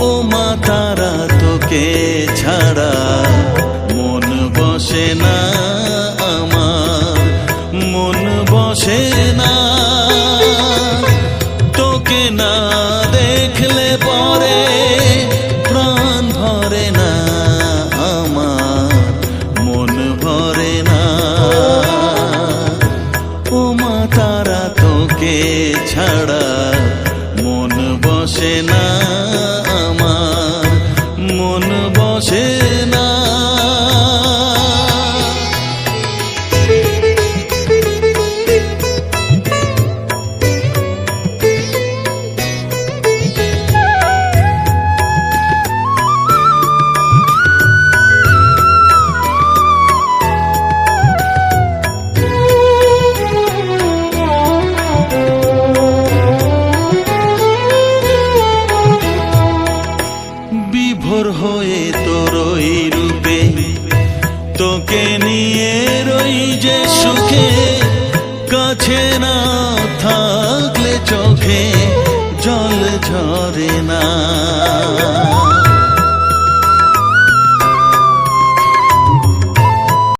ও মা তারা তোকে ছাড়া মন বসে না আমার, মন বসে না। তোকে না দেখলে পরে প্রাণ ভরে না আমার, মন ভরে না। ও মা তারা তোকে ছাড়া মন বসে না আমার, মন বসে না। বিভোর হয়ে তোর ওই রূপে তোকে নিয়ে রই যে সুখে, কাছে না থাকলে চোখে জল ঝরে না।